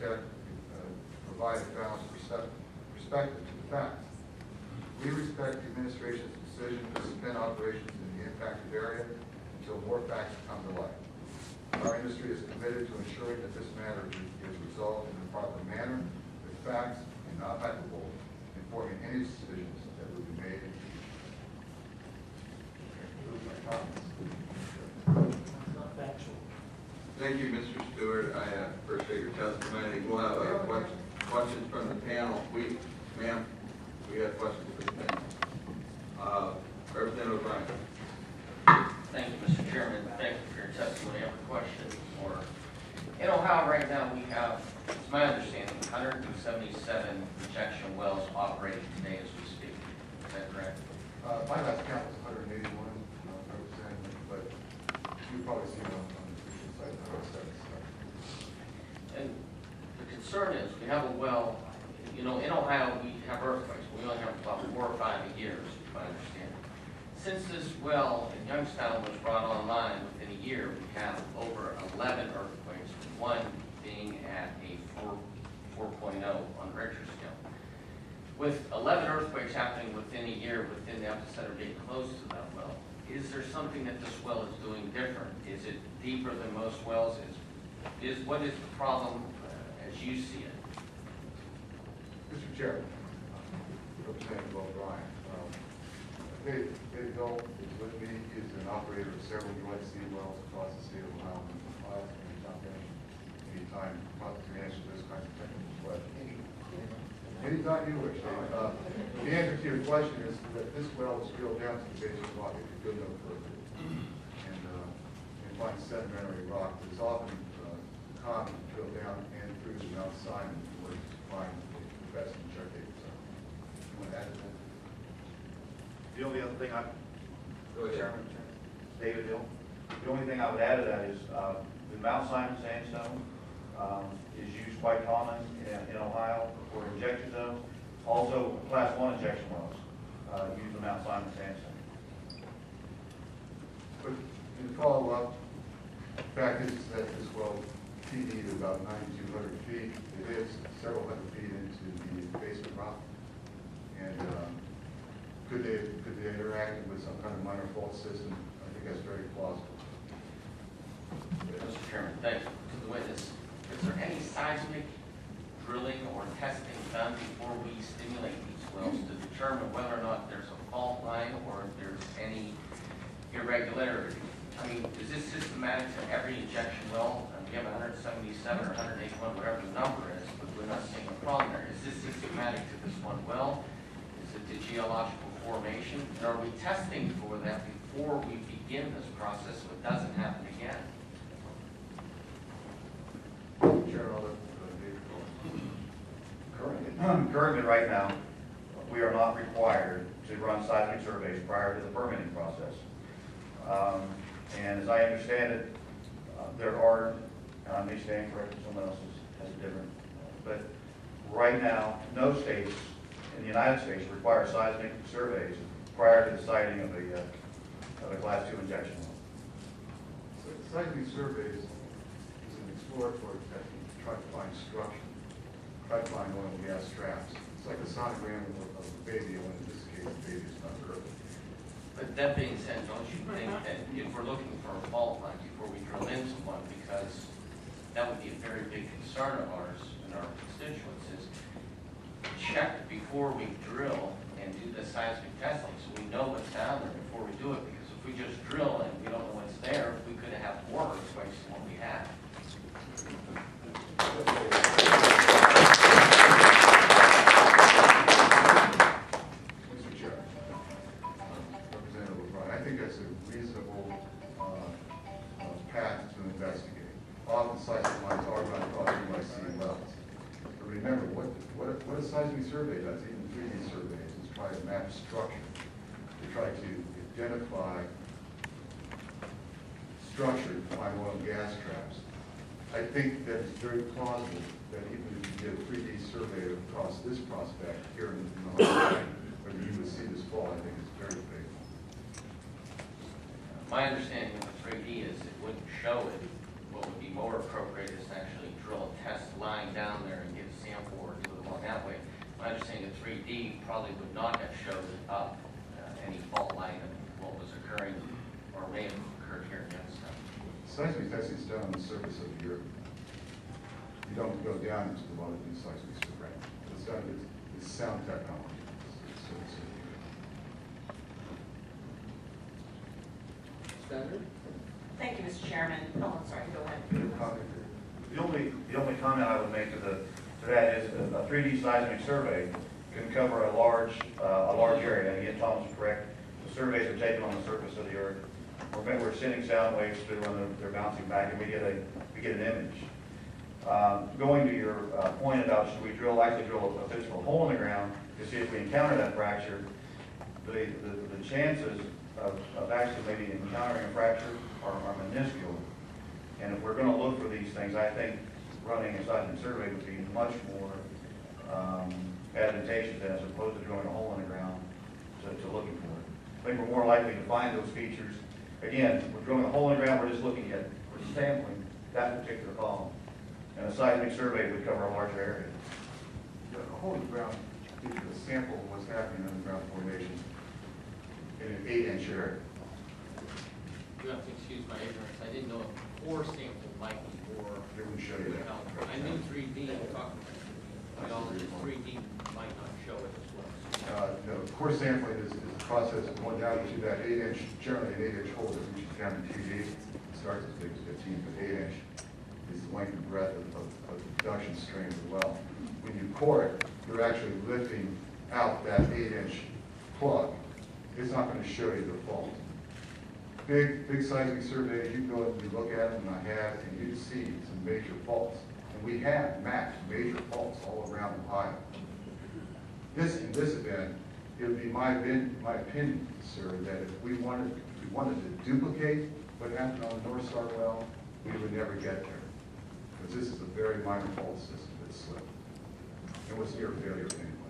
architect provide a balanced perspective to the facts. We respect the administration's decision to suspend operations in the impacted area until more facts come to light. Our industry is committed to ensuring that this matter is resolved in a proper manner with facts and not hyperbole, informing any decisions that will be made in the future. Concludes my comments. Not factual. Thank you, Mr. Stewart. I appreciate your testimony. We'll have questions from the panel. Ma'am, we have questions for the panel. Representative O'Brien. Thank you, Mr. Chairman. Thank you for your testimony. I have a question for, in Ohio right now, we have, it's my understanding, 177 injection wells operating today as we speak. Is that correct? My last count was 181, but you've probably seen it on the site. And the concern is, we have a well, you know, in Ohio, we have earthquakes. We only have about 4 or 5 a year, is my understanding. Since this well in Youngstown was brought online within a year, we have over 11 earthquakes, one being at a 4.0 on the Richter scale. With 11 earthquakes happening within a year, within the epicenter being close to that well, is there something that this well is doing different? Is it deeper than most wells? What is the problem as you see it? Mr. Chairman, Representative O'Brien, Dave Hill is with me. He is an operator of several UIC wells across the state of Ohio. I'll jump in anytime to answer this kind of technical question. Anytime you wish. The answer to your question is that this well was drilled down to the base of the rock. It's a good enough further. And find sedimentary rock that is often common to drill down and through the Mount Simon in order to find the best injected zone. You want to add to that? The only other thing Go ahead. Chairman, David Hill. The only thing I would add to that is the Mount Simon sandstone is used quite common in Ohio for injection zones. Also, Class 1 injection wells use the Mount Simon sandstone. But in follow-up, the fact is that this well TD is about 9,200 feet. It is several hundred feet into the basement rock. And could they interact with some kind of minor fault system? I think that's very plausible. Mr. Chairman, thanks. To the witness, is there any seismic drilling or testing done before we stimulate these wells to determine whether or not there's a fault line or if there's any irregularity? I mean, is this systematic to every injection well? We have 177 or 181, whatever the number is, but we're not seeing a problem there. Is this systematic to this one well? Is it the geological formation? And are we testing for that before we begin this process so it doesn't happen again? Chair, I'll let Dave go. Currently, right now, we are not required to run seismic surveys prior to the permitting process. And as I understand it, there are, and I may stand corrected, someone else has a different, but right now, no states in the United States require seismic surveys prior to the siting of a Class 2 injection well. So seismic surveys is an exploratory technique to try to find structure, try to find oil and gas traps. It's like a sonogram of a baby, and in this case, the baby is not early. But that being said, don't you think that if we're looking for a fault line before we drill into one, because that would be a very big concern of ours and our constituents, is check before we drill and do the seismic testing so we know what's down there before we do it, because if we just drill and we don't know what's there, we could have more earthquakes than what we had. Mr. Chair, Representative O'Brien, I think that's a reasonable path to investigate. Often seismic lines are run across UIC wells. But remember, what a seismic survey does, even 3D surveys, is try to map structure, to try to identify structure to find oil and gas traps. I think that it's very plausible that even if you did a 3D survey across this prospect here in the Ohio, whether you would see this fall, I think it's very big. My understanding of the 3D is it wouldn't show it. What would be more appropriate is to actually drill a test line down my understanding of 3D probably would not have showed up any fault line of what was occurring or may have occurred here in Youngstown. Seismic testing is done on the surface of the earth. You don't go down into the water to do seismic survey. It's done, it's sound technology. It's surface of the earth. Senator? Thank you, Mr. Chairman. Oh, I'm sorry, go ahead. Any comment there? The only comment I would make to that is a 3D seismic survey can cover a large area. And again, Tom is correct. The surveys are taken on the surface of the earth. We're sending sound waves through when they're bouncing back, and we get an image. Going to your point about should we likely drill a physical hole in the ground to see if we encounter that fracture, the chances of actually maybe encountering a fracture are minuscule. And if we're going to look for these things, I think running a seismic survey would be much more advantageous than as opposed to drilling a hole in the ground to looking for it. I think we're more likely to find those features. Again, we're drilling a hole in the ground, we're just sampling that particular column. And a seismic survey would cover a larger area. The hole in the ground gives you a sample of what's happening in the ground formation in an 8-inch area. You have to excuse my ignorance. I didn't know a core sample might be more. It would show you that. I knew 3D, I'm talking about 3D might not show it as well. No, core sampling is the process of going down to that 8-inch, generally an 8-inch hole that reaches down to 2 feet. It starts as big as 15, but 8-inch is the length and breadth of the production stream of the well. When you core it, you're actually lifting out that 8-inch plug. It's not going to show you the fault. Big seismic surveys, you go and you look at them, and I have, and you see some major faults. And we have mapped major faults all around Ohio. In this event, it would be my opinion, sir, that if we wanted to duplicate what happened on the North Star well, we would never get there. Because this is a very minor fault system that slipped. It was near failure anyway.